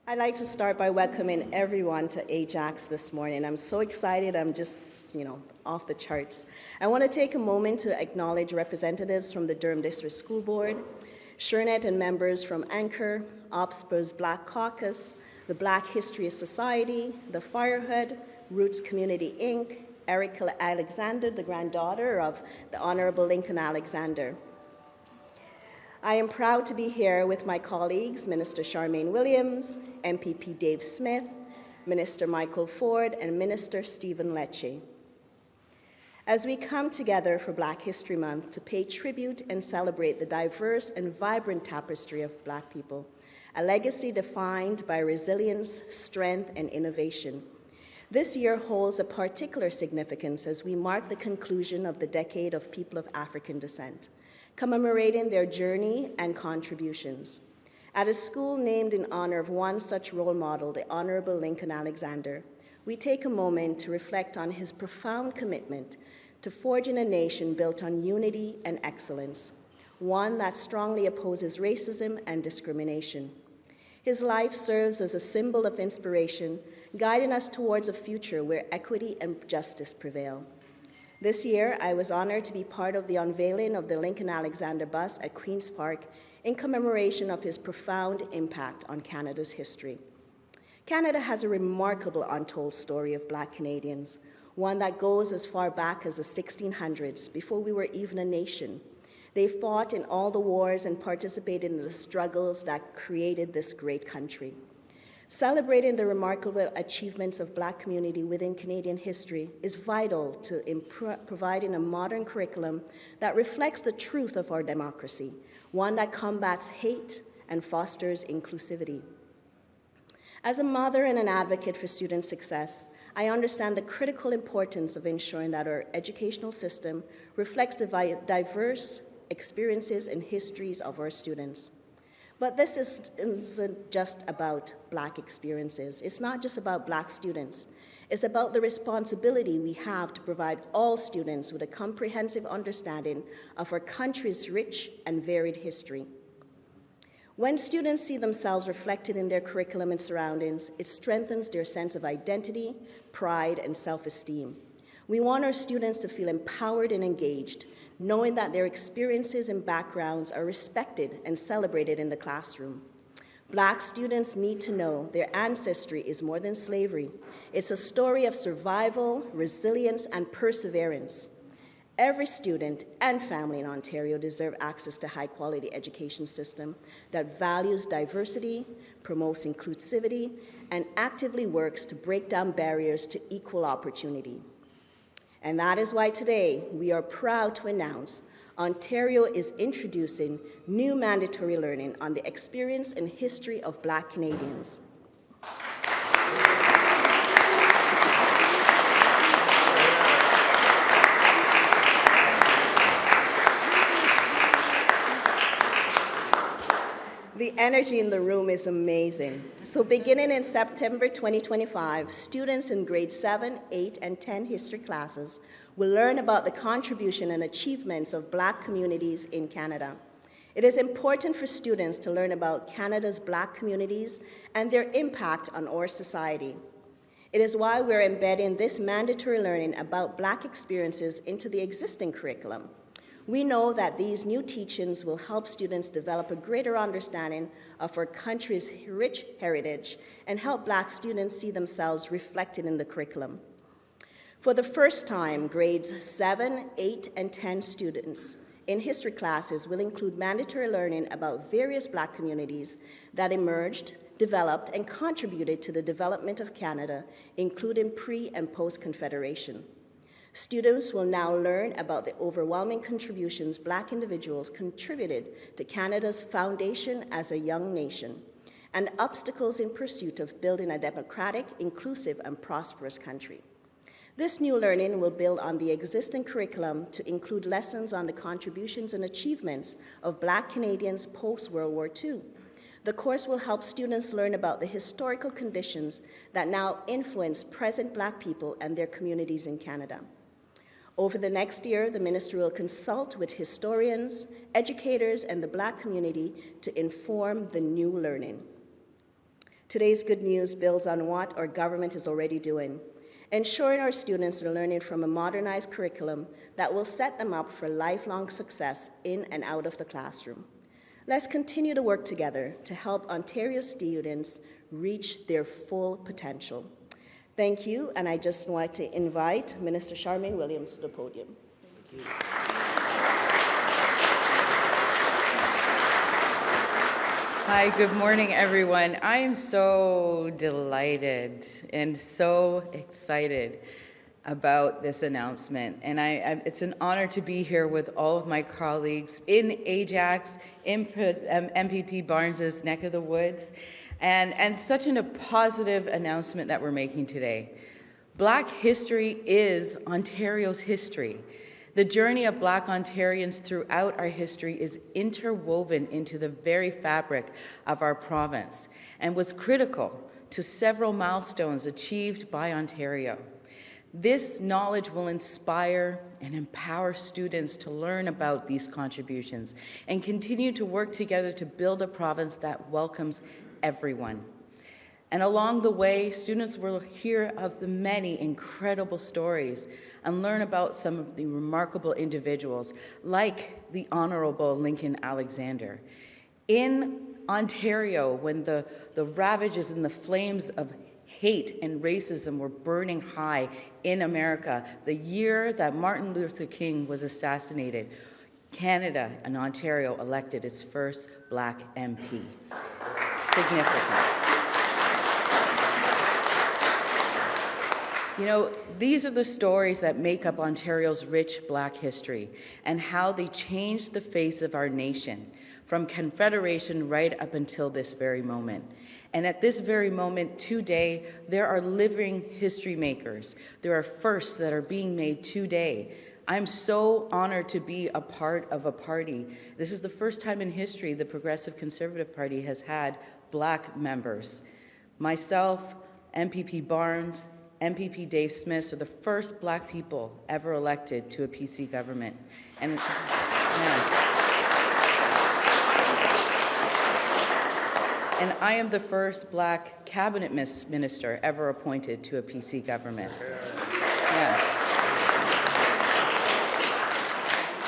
I'd like to start by welcoming everyone to Ajax this morning. I'm so excited, I'm just, off the charts. I want to take a moment to acknowledge representatives from the Durham District School Board, SureNet and members from Anchor, OPSPA's Black Caucus, the Black History Society, the Firehood, Roots Community Inc., Erica Alexander, the granddaughter of the Honorable Lincoln Alexander. I am proud to be here with my colleagues, Minister Charmaine Williams, MPP Dave Smith, Minister Michael Ford, and Minister Stephen Lecce. As we come together for Black History Month to pay tribute and celebrate the diverse and vibrant tapestry of Black people, a legacy defined by resilience, strength, and innovation. This year holds a particular significance as we mark the conclusion of the decade of people of African descent, commemorating their journey and contributions. At a school named in honor of one such role model, the Honorable Lincoln Alexander, we take a moment to reflect on his profound commitment to forging a nation built on unity and excellence, one that strongly opposes racism and discrimination. His life serves as a symbol of inspiration, guiding us towards a future where equity and justice prevail. This year, I was honored to be part of the unveiling of the Lincoln Alexander bus at Queen's Park in commemoration of his profound impact on Canada's history. Canada has a remarkable untold story of Black Canadians, one that goes as far back as the 1600s, before we were even a nation. They fought in all the wars and participated in the struggles that created this great country. Celebrating the remarkable achievements of Black community within Canadian history is vital to providing a modern curriculum that reflects the truth of our democracy, one that combats hate and fosters inclusivity. As a mother and an advocate for student success, I understand the critical importance of ensuring that our educational system reflects the diverse experiences and histories of our students. But this isn't just about Black experiences. It's not just about Black students. It's about the responsibility we have to provide all students with a comprehensive understanding of our country's rich and varied history. When students see themselves reflected in their curriculum and surroundings, it strengthens their sense of identity, pride, and self-esteem. We want our students to feel empowered and engaged, knowing that their experiences and backgrounds are respected and celebrated in the classroom. Black students need to know their ancestry is more than slavery. It's a story of survival, resilience, and perseverance. Every student and family in Ontario deserve access to high-quality education system that values diversity, promotes inclusivity, and actively works to break down barriers to equal opportunity. And that is why today we are proud to announce Ontario is introducing new mandatory learning on the experience and history of Black Canadians. The energy in the room is amazing. So beginning in September 2025, students in grade 7, 8, and 10 history classes will learn about the contribution and achievements of Black communities in Canada. It is important for students to learn about Canada's Black communities and their impact on our society. It is why we're embedding this mandatory learning about Black experiences into the existing curriculum. We know that these new teachings will help students develop a greater understanding of our country's rich heritage and help Black students see themselves reflected in the curriculum. For the first time, grades 7, 8, and 10 students in history classes will include mandatory learning about various Black communities that emerged, developed, and contributed to the development of Canada, including pre- and post-Confederation. Students will now learn about the overwhelming contributions Black individuals contributed to Canada's foundation as a young nation, and obstacles in pursuit of building a democratic, inclusive, and prosperous country. This new learning will build on the existing curriculum to include lessons on the contributions and achievements of Black Canadians post-World War II. The course will help students learn about the historical conditions that now influence present Black people and their communities in Canada. Over the next year, the Ministry will consult with historians, educators, and the Black community to inform the new learning. Today's good news builds on what our government is already doing, ensuring our students are learning from a modernized curriculum that will set them up for lifelong success in and out of the classroom. Let's continue to work together to help Ontario students reach their full potential. Thank you, and I just want to invite Minister Charmaine Williams to the podium. Thank you. Hi, good morning, everyone. I am so delighted and so excited about this announcement. And it's an honor to be here with all of my colleagues in Ajax, in MPP Barnes' neck of the woods, and such a positive announcement that we're making today. Black history is Ontario's history. The journey of Black Ontarians throughout our history is interwoven into the very fabric of our province and was critical to several milestones achieved by Ontario. This knowledge will inspire and empower students to learn about these contributions and continue to work together to build a province that welcomes everyone. And along the way, students will hear of the many incredible stories and learn about some of the remarkable individuals, like the Honorable Lincoln Alexander. In Ontario, when the ravages and the flames of hate and racism were burning high in America, the year that Martin Luther King was assassinated, Canada and Ontario elected its first Black MP. Significance. You know, these are the stories that make up Ontario's rich Black history and how they changed the face of our nation from Confederation right up until this very moment. And at this very moment today, there are living history makers. There are firsts that are being made today. I'm so honored to be a part of a party. This is the first time in history the Progressive Conservative Party has had Black members. Myself, MPP Barnes, MPP Dave Smith are the first Black people ever elected to a PC government. And yes. And I am the first Black cabinet minister ever appointed to a PC government. Yes.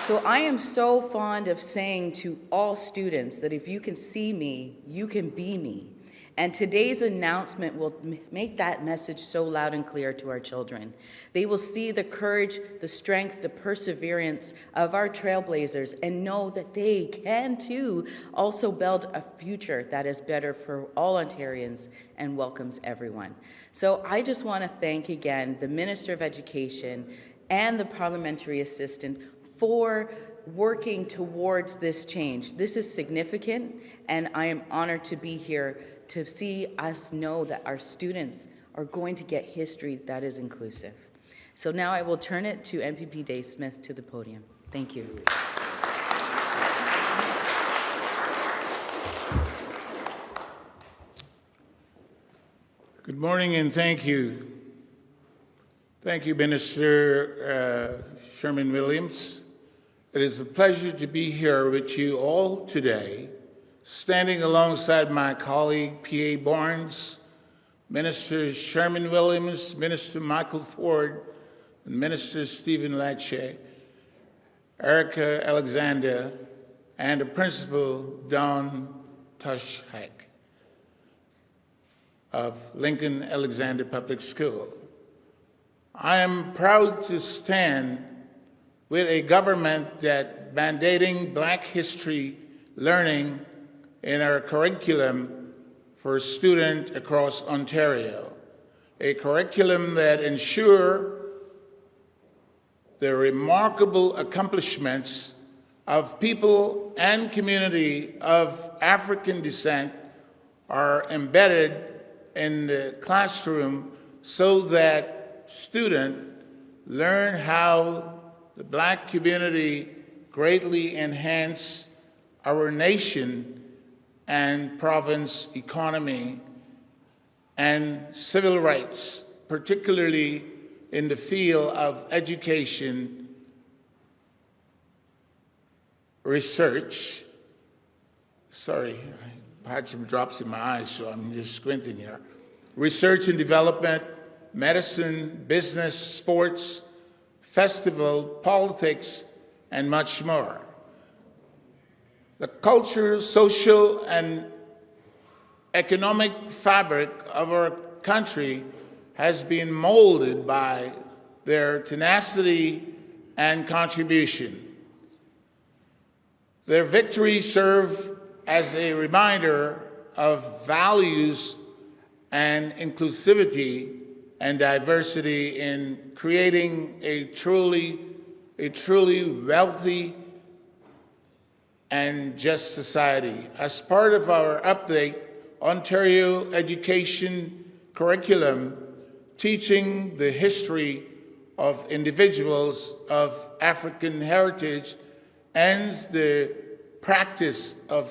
So I am so fond of saying to all students that if you can see me, you can be me. And today's announcement will make that message so loud and clear to our children. They will see the courage, the strength, the perseverance of our trailblazers and know that they can too also build a future that is better for all Ontarians and welcomes everyone. So I just want to thank again the Minister of Education and the Parliamentary Assistant for working towards this change. This is significant, and I am honored to be here to see us know that our students are going to get history that is inclusive. So now I will turn it to MPP Dave Smith to the podium. Thank you. Good morning and thank you. Thank you, Minister Sherman Williams. It is a pleasure to be here with you all today, standing alongside my colleague, P.A. Barnes, Minister Sherman Williams, Minister Michael Ford, and Minister Stephen Lecce, Erica Alexander, and the Principal, Don Tushak of Lincoln Alexander Public School. I am proud to stand with a government that mandating Black history learning in our curriculum for students across Ontario, a curriculum that ensures the remarkable accomplishments of people and community of African descent are embedded in the classroom so that students learn how the Black community greatly enhance our nation and province economy and civil rights, particularly in the field of education, research, had some drops in my eyes, so I'm just squinting here. Research and development, medicine, business, sports, festival, politics, and much more. The cultural, social, and economic fabric of our country has been molded by their tenacity and contribution. Their victories serve as a reminder of values and inclusivity and diversity in creating a truly wealthy and just society. As part of our update, Ontario education curriculum teaching the history of individuals of African heritage ends the practice of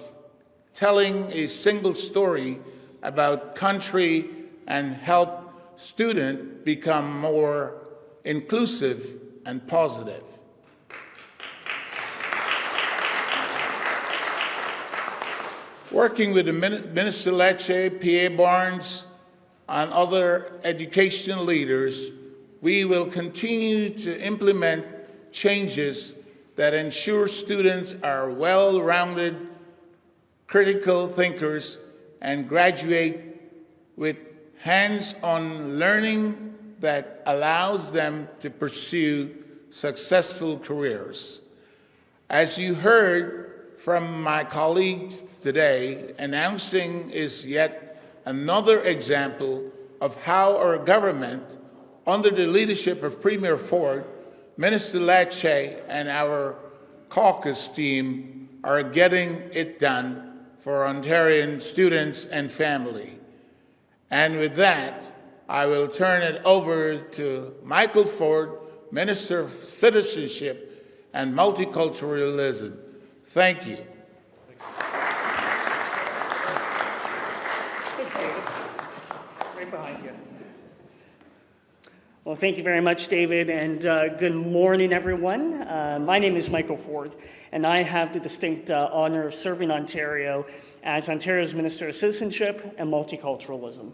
telling a single story about country and help students become more inclusive and positive. Working with the Minister Lecce, Patrice Barnes, and other educational leaders, we will continue to implement changes that ensure students are well-rounded, critical thinkers, and graduate with hands-on learning that allows them to pursue successful careers. As you heard from my colleagues today, announcing is yet another example of how our government, under the leadership of Premier Ford, Minister Lecce, and our caucus team, are getting it done for Ontarian students and family. And with that, I will turn it over to Michael Ford, Minister of Citizenship and Multiculturalism. Thank you. Right behind you. Well, thank you very much, David, and good morning, everyone. My name is Michael Ford, and I have the distinct honor of serving Ontario as Ontario's Minister of Citizenship and Multiculturalism.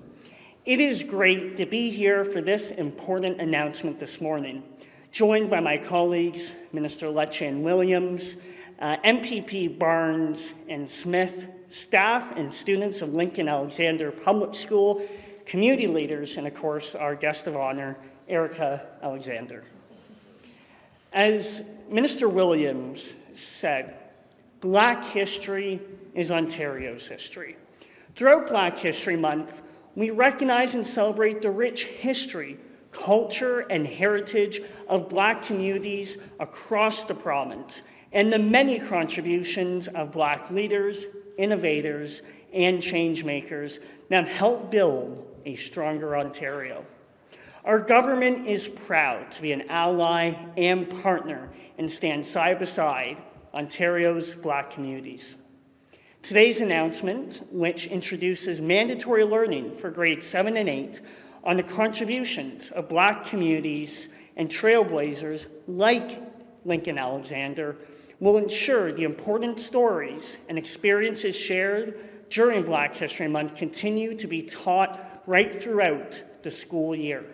It is great to be here for this important announcement this morning, joined by my colleagues, Minister Lecce and Williams, MPP Barnes and Smith, staff and students of Lincoln Alexander Public School, community leaders, and of course, our guest of honor, Erica Alexander. As Minister Williams said, Black history is Ontario's history. Throughout Black History Month, we recognize and celebrate the rich history, culture, and heritage of Black communities across the province, and the many contributions of Black leaders, innovators, and change makers that have helped build a stronger Ontario. Our government is proud to be an ally and partner and stand side by side Ontario's Black communities. Today's announcement, which introduces mandatory learning for grades 7 and 8 on the contributions of Black communities and trailblazers like Lincoln Alexander, will ensure the important stories and experiences shared during Black History Month continue to be taught right throughout the school year.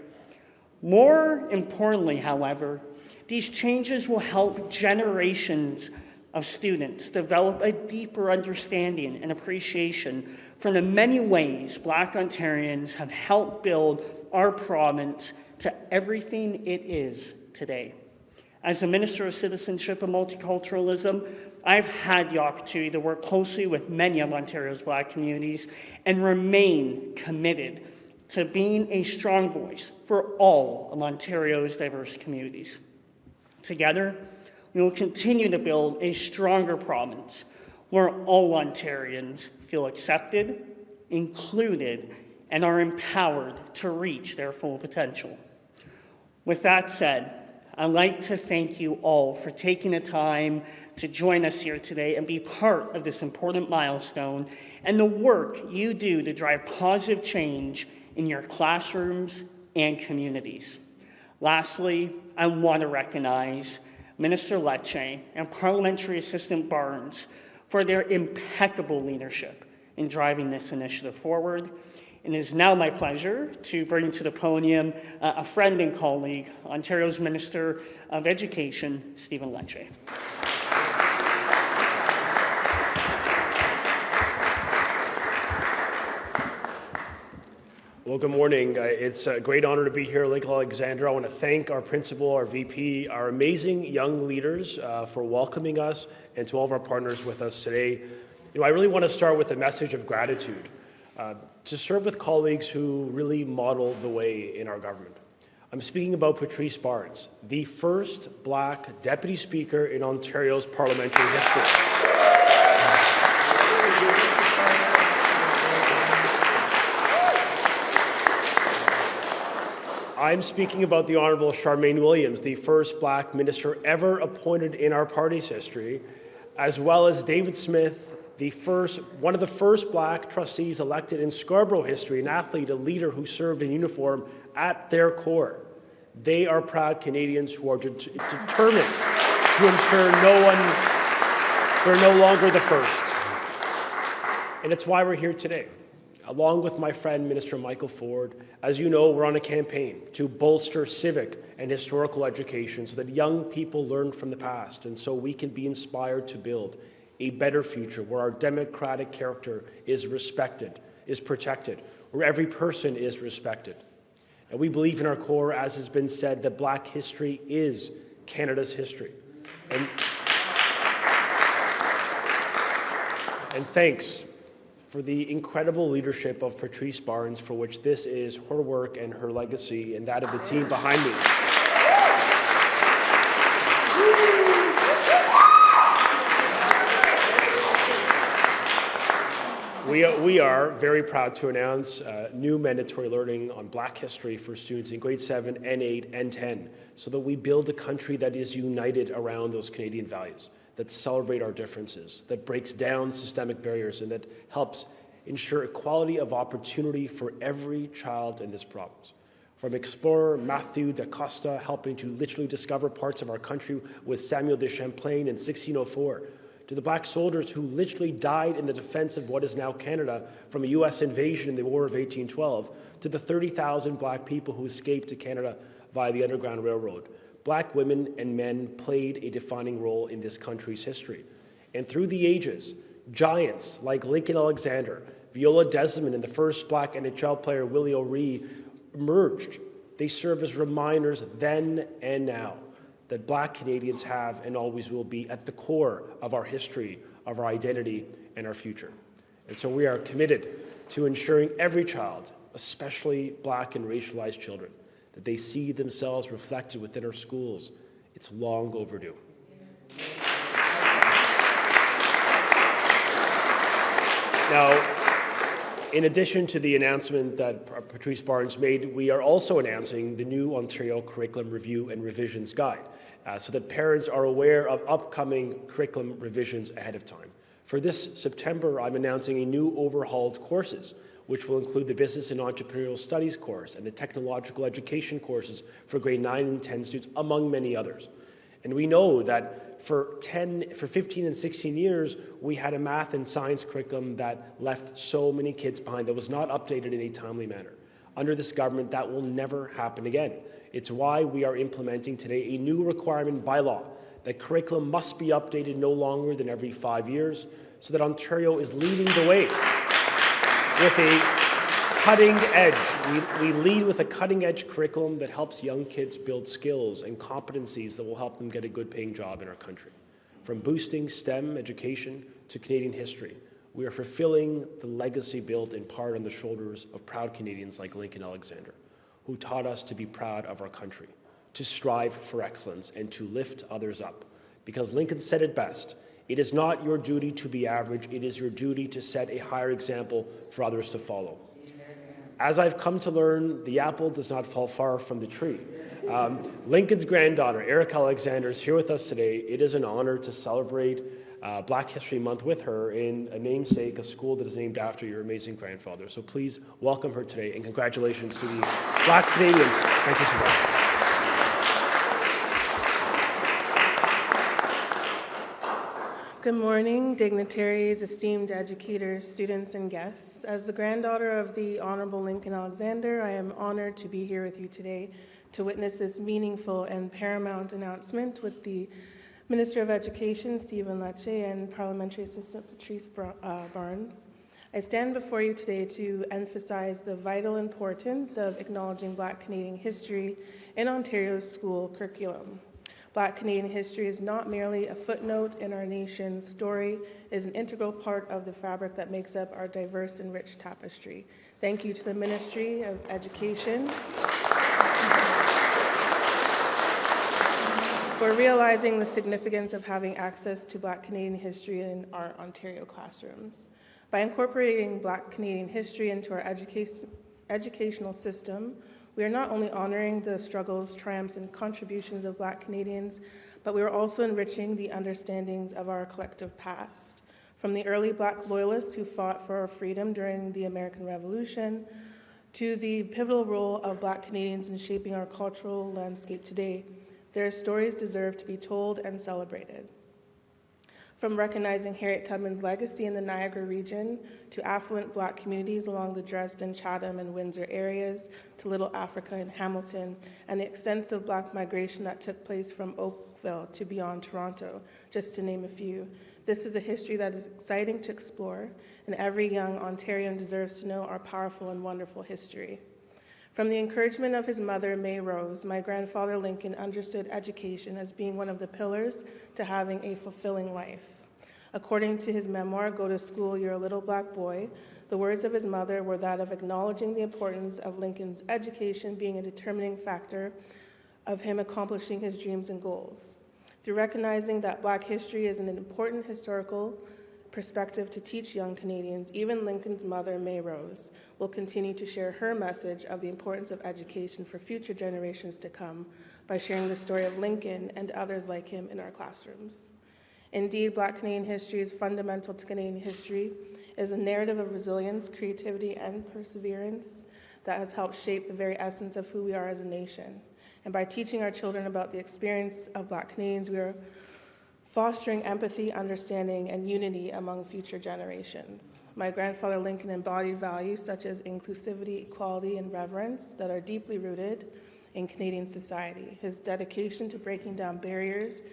More importantly, however, these changes will help generations of students develop a deeper understanding and appreciation for the many ways Black Ontarians have helped build our province to everything it is today. As a Minister of Citizenship and Multiculturalism, I've had the opportunity to work closely with many of Ontario's Black communities and remain committed to being a strong voice for all of Ontario's diverse communities. Together, we will continue to build a stronger province where all Ontarians feel accepted, included, and are empowered to reach their full potential. With that said, I'd like to thank you all for taking the time to join us here today and be part of this important milestone and the work you do to drive positive change in your classrooms and communities. Lastly, I want to recognize Minister Lecce and Parliamentary Assistant Barnes for their impeccable leadership in driving this initiative forward. It is now my pleasure to bring to the podium a friend and colleague, Ontario's Minister of Education, Stephen Lecce. Well, good morning. It's a great honor to be here at Lincoln Alexander. I want to thank our principal, our VP, our amazing young leaders for welcoming us, and to all of our partners with us today. I really want to start with a message of gratitude to serve with colleagues who really model the way in our government. I'm speaking about Patrice Barnes, the first Black Deputy Speaker in Ontario's parliamentary history. I'm speaking about the Honourable Charmaine Williams, the first Black minister ever appointed in our party's history, as well as David Smith, one of the first Black trustees elected in Scarborough history, an athlete, a leader who served in uniform at their core. They are proud Canadians who are determined to ensure they're no longer the first. And it's why we're here today. Along with my friend, Minister Michael Ford, as you know, we're on a campaign to bolster civic and historical education so that young people learn from the past and so we can be inspired to build a better future where our democratic character is respected, is protected, where every person is respected. And we believe in our core, as has been said, that Black history is Canada's history. And thanks for the incredible leadership of Patrice Barnes, for which this is her work and her legacy, and that of the team behind me. We are very proud to announce new mandatory learning on Black history for students in grade 7, N8, and 10, so that we build a country that is united around those Canadian values, that celebrate our differences, that breaks down systemic barriers, and that helps ensure equality of opportunity for every child in this province. From explorer Matthew da Costa helping to literally discover parts of our country with Samuel de Champlain in 1604, to the Black soldiers who literally died in the defense of what is now Canada from a U.S. invasion in the War of 1812, to the 30,000 Black people who escaped to Canada via the Underground Railroad. Black women and men played a defining role in this country's history. And through the ages, giants like Lincoln Alexander, Viola Desmond, and the first Black NHL player, Willie O'Ree, emerged. They serve as reminders then and now that Black Canadians have and always will be at the core of our history, of our identity, and our future. And so we are committed to ensuring every child, especially Black and racialized children, that they see themselves reflected within our schools. It's long overdue. Now, in addition to the announcement that Patrice Barnes made, we are also announcing the new Ontario Curriculum Review and Revisions Guide, so that parents are aware of upcoming curriculum revisions ahead of time. For this September, I'm announcing a new overhauled courses, which will include the Business and Entrepreneurial Studies course and the Technological Education courses for grade 9 and 10 students, among many others. And we know that for 15 and 16 years, we had a math and science curriculum that left so many kids behind, that was not updated in a timely manner. Under this government, that will never happen again. It's why we are implementing today a new requirement by law that curriculum must be updated no longer than every 5 years, so that Ontario is leading the way with a cutting edge. We lead with a cutting edge curriculum that helps young kids build skills and competencies that will help them get a good paying job in our country. From boosting STEM education to Canadian history, we are fulfilling the legacy built in part on the shoulders of proud Canadians like Lincoln Alexander, who taught us to be proud of our country, to strive for excellence, and to lift others up. Because Lincoln said it best, it is not your duty to be average, it is your duty to set a higher example for others to follow. As I've come to learn, the apple does not fall far from the tree. Lincoln's granddaughter, Erica Alexander, is here with us today. It is an honor to celebrate Black History Month with her in a namesake, a school that is named after your amazing grandfather. So please welcome her today, and congratulations to the Black Canadians. Thank you so much. Good morning, dignitaries, esteemed educators, students, and guests. As the granddaughter of the Honorable Lincoln Alexander, I am honored to be here with you today to witness this meaningful and paramount announcement with the Minister of Education, Stephen Lecce, and Parliamentary Assistant Patrice Barnes. I stand before you today to emphasize the vital importance of acknowledging Black Canadian history in Ontario's school curriculum. Black Canadian history is not merely a footnote in our nation's story, it is an integral part of the fabric that makes up our diverse and rich tapestry. Thank you to the Ministry of Education for realizing the significance of having access to Black Canadian history in our Ontario classrooms. By incorporating Black Canadian history into our educational system, we are not only honoring the struggles, triumphs, and contributions of Black Canadians, but we are also enriching the understandings of our collective past. From the early Black loyalists who fought for our freedom during the American Revolution, to the pivotal role of Black Canadians in shaping our cultural landscape today, their stories deserve to be told and celebrated. From recognizing Harriet Tubman's legacy in the Niagara region to affluent Black communities along the Dresden, Chatham, and Windsor areas to Little Africa and Hamilton, and the extensive Black migration that took place from Oakville to beyond Toronto, just to name a few. This is a history that is exciting to explore, and every young Ontarian deserves to know our powerful and wonderful history. From the encouragement of his mother, May Rose, my grandfather Lincoln understood education as being one of the pillars to having a fulfilling life. According to his memoir, Go to School, You're a Little Black Boy, the words of his mother were that of acknowledging the importance of Lincoln's education being a determining factor of him accomplishing his dreams and goals. Through recognizing that Black history is an important historical perspective to teach young Canadians, even Lincoln's mother, May Rose, will continue to share her message of the importance of education for future generations to come by sharing the story of Lincoln and others like him in our classrooms. Indeed, Black Canadian history is fundamental to Canadian history. It is a narrative of resilience, creativity, and perseverance that has helped shape the very essence of who we are as a nation. And by teaching our children about the experience of Black Canadians, we are fostering empathy, understanding, and unity among future generations. My grandfather Lincoln embodied values such as inclusivity, equality, and reverence that are deeply rooted in Canadian society. His dedication to breaking down barriers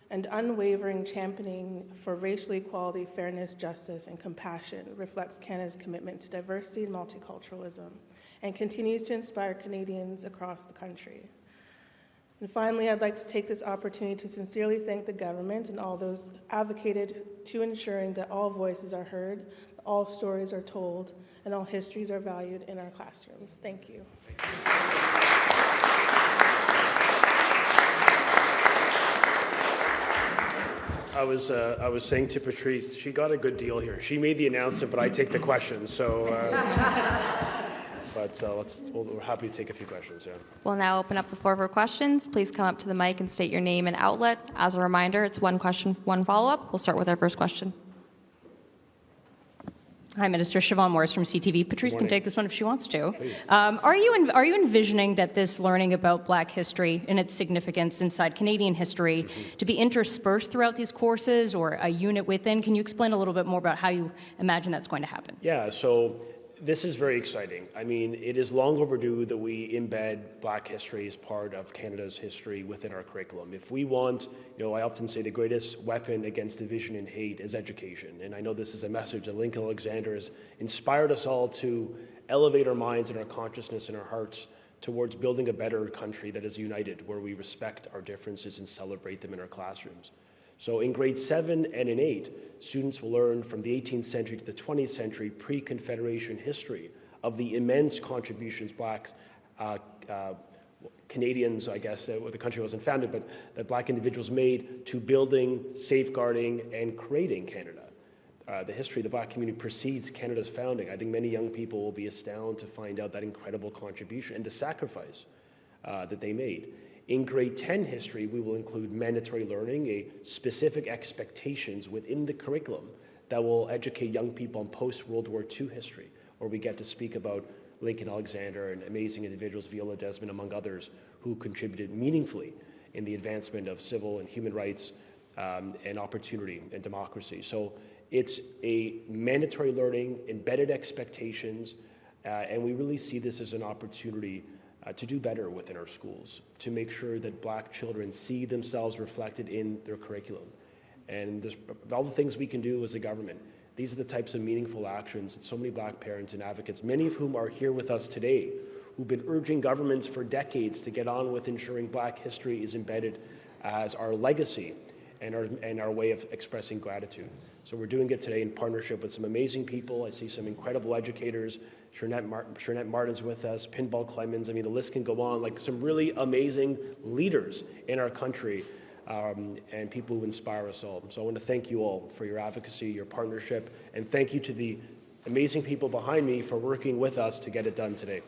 and unwavering championing for racial equality, fairness, justice, and compassion reflects Canada's commitment to diversity and multiculturalism and continues to inspire Canadians across the country. And finally, I'd like to take this opportunity to sincerely thank the government and all those advocated to ensuring that all voices are heard, all stories are told, and all histories are valued in our classrooms. Thank you. I was saying to Patrice, she got a good deal here. She made the announcement, but I take the questions. So, we're happy to take a few questions. Yeah. We'll now open up the floor for questions. Please come up to the mic and state your name and outlet. As a reminder, it's one question, one follow-up. We'll start with our first question. Hi, Minister. Siobhan Morris from CTV. Patrice can take this one if she wants to. Please. Are you envisioning that this learning about Black history and its significance inside Canadian history to be interspersed throughout these courses or a unit within? Can you explain a little bit more about how you imagine that's going to happen? Yeah, so this is very exciting. I mean, it is long overdue that we embed Black history as part of Canada's history within our curriculum. If we want, I often say the greatest weapon against division and hate is education. And I know this is a message that Lincoln Alexander has inspired us all to elevate our minds and our consciousness and our hearts towards building a better country that is united, where we respect our differences and celebrate them in our classrooms. So in grade 7 and in 8, students will learn from the 18th century to the 20th century pre-Confederation history of the immense contributions Blacks, Canadians, I guess, the country wasn't founded, but that Black individuals made to building, safeguarding, and creating Canada. The history of the Black community precedes Canada's founding. I think many young people will be astounded to find out that incredible contribution and the sacrifice that they made. In grade 10 history, we will include mandatory learning, a specific expectations within the curriculum that will educate young people on post-World War II history, where we get to speak about Lincoln Alexander and amazing individuals, Viola Desmond, among others, who contributed meaningfully in the advancement of civil and human rights and opportunity and democracy. So it's a mandatory learning, embedded expectations, and we really see this as an opportunity to do better within our schools, to make sure that Black children see themselves reflected in their curriculum. And there's all the things we can do as a government. These are the types of meaningful actions that so many Black parents and advocates, many of whom are here with us today, who've been urging governments for decades to get on with ensuring Black history is embedded as our legacy and our way of expressing gratitude. So we're doing it today in partnership with some amazing people. I see some incredible educators. Shernette Martin's with us, Pinball Clemens. I mean, the list can go on. Like some really amazing leaders in our country and people who inspire us all. So I want to thank you all for your advocacy, your partnership, and thank you to the amazing people behind me for working with us to get it done today.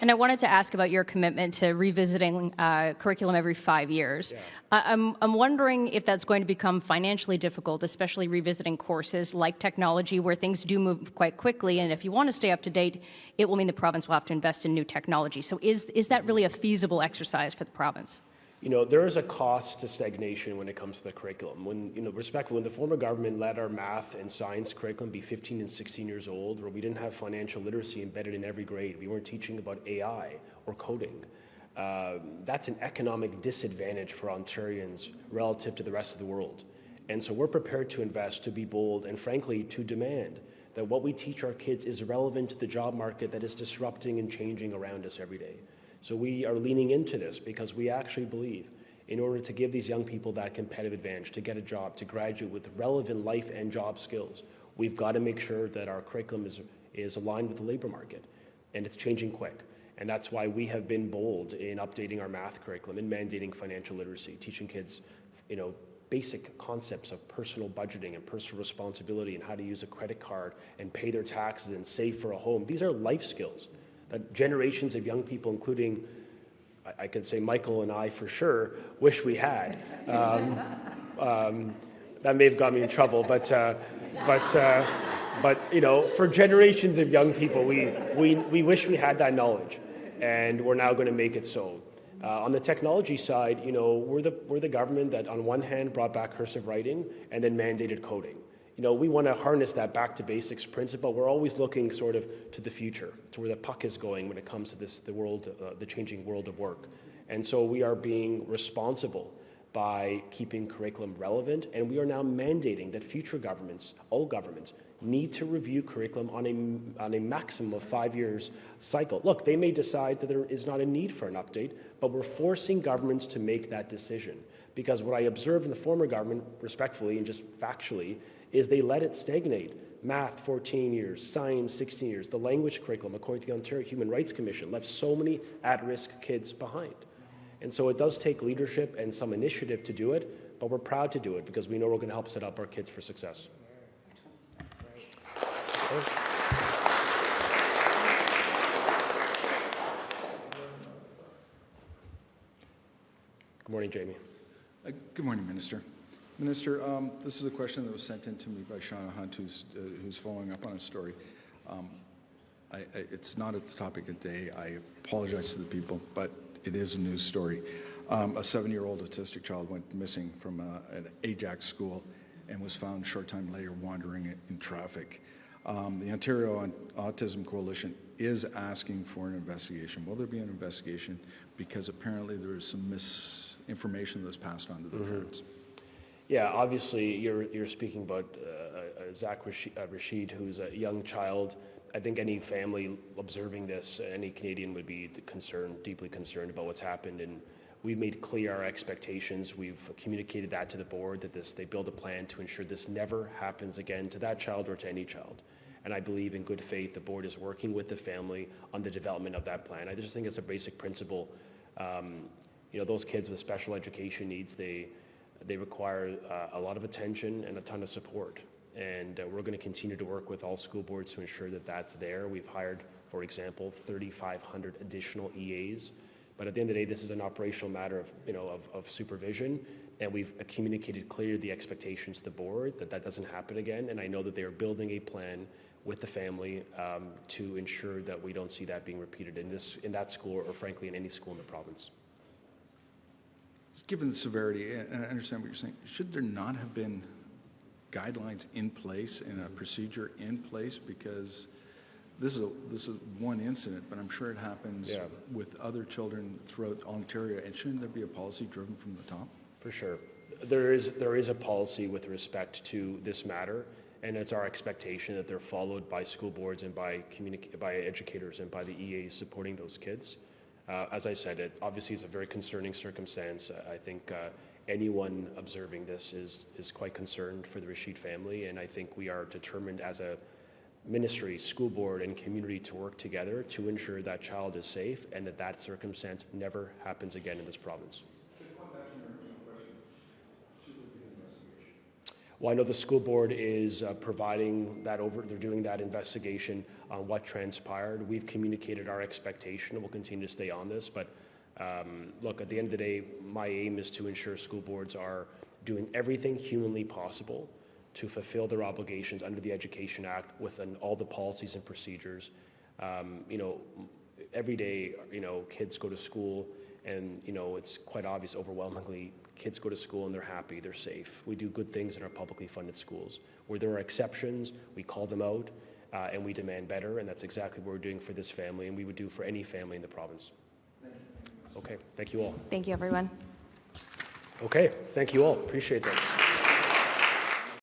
And I wanted to ask about your commitment to revisiting curriculum every 5 years. Yeah. I'm wondering if that's going to become financially difficult, especially revisiting courses like technology where things do move quite quickly. And if you want to stay up to date, it will mean the province will have to invest in new technology. So is that really a feasible exercise for the province? You know, there is a cost to stagnation when it comes to the curriculum. When, respectfully, when the former government let our math and science curriculum be 15 and 16 years old, where we didn't have financial literacy embedded in every grade, we weren't teaching about AI or coding, that's an economic disadvantage for Ontarians relative to the rest of the world. And so we're prepared to invest, to be bold, and frankly, to demand that what we teach our kids is relevant to the job market that is disrupting and changing around us every day. So we are leaning into this because we actually believe in order to give these young people that competitive advantage, to get a job, to graduate with relevant life and job skills, we've got to make sure that our curriculum is aligned with the labor market, and it's changing quick. And that's why we have been bold in updating our math curriculum and mandating financial literacy, teaching kids, basic concepts of personal budgeting and personal responsibility and how to use a credit card and pay their taxes and save for a home. These are life skills that generations of young people, including, I could say Michael and I for sure, wish we had. That may have got me in trouble, but for generations of young people, we wish we had that knowledge, and we're now going to make it so. On the technology side, we're the government that on one hand brought back cursive writing and then mandated coding. We want to harness that back to basics principle. We're always looking sort of to the future, to where the puck is going when it comes to the changing world of work. And so we are being responsible by keeping curriculum relevant, and we are now mandating that future governments, all governments, need to review curriculum on a maximum of 5 years cycle. Look, they may decide that there is not a need for an update, but we're forcing governments to make that decision. Because what I observed in the former government, respectfully and just factually, is they let it stagnate. Math, 14 years, science, 16 years. The language curriculum, according to the Ontario Human Rights Commission, left so many at-risk kids behind. And so it does take leadership and some initiative to do it, but we're proud to do it because we know we're going to help set up our kids for success. Good morning, Jamie. Good morning, Minister. Minister, this is a question that was sent in to me by Shauna Hunt, who's following up on a story. It's not at the topic of the day. I apologize to the people, but it is a news story. A 7-year-old autistic child went missing from an Ajax school and was found a short time later wandering in traffic. The Ontario Autism Coalition is asking for an investigation. Will there be an investigation? Because apparently there is some misinformation that was passed on to the parents. Yeah, obviously you're speaking about Zach Rashid, who's a young child. I think any family observing this, any Canadian would be deeply concerned about what's happened. And we've made clear our expectations. We've communicated that to the board, that they build a plan to ensure this never happens again to that child or to any child. And I believe in good faith, the board is working with the family on the development of that plan. I just think it's a basic principle. Those kids with special education needs, they require a lot of attention and a ton of support. And we're going to continue to work with all school boards to ensure that that's there. We've hired, for example, 3,500 additional EAs. But at the end of the day, this is an operational matter of supervision. and we've communicated clearly the expectations to the board that that doesn't happen again, and I know that they are building a plan with the family to ensure that we don't see that being repeated in that school or frankly in any school in the province. Given the severity, and I understand what you're saying, should there not have been guidelines in place and a procedure in place? Because this is one incident, but I'm sure it happens with other children throughout Ontario. And shouldn't there be a policy driven from the top? For sure. There is a policy with respect to this matter, and it's our expectation that they're followed by school boards and by educators and by the EAs supporting those kids. As I said, it obviously is a very concerning circumstance. I think anyone observing this is quite concerned for the Rashid family, and I think we are determined as a ministry, school board, and community to work together to ensure that child is safe and that that circumstance never happens again in this province. Well, I know the school board is providing that they're doing that investigation on what transpired. We've communicated our expectation and we'll continue to stay on this. But look, at the end of the day, my aim is to ensure school boards are doing everything humanly possible to fulfill their obligations under the Education Act within all the policies and procedures. Every day, kids go to school and, it's quite obvious overwhelmingly kids go to school and they're happy, they're safe. We do good things in our publicly funded schools. Where there are exceptions, we call them out and we demand better, and that's exactly what we're doing for this family and we would do for any family in the province. Okay, thank you all. Thank you, everyone. Okay, thank you all. Appreciate this.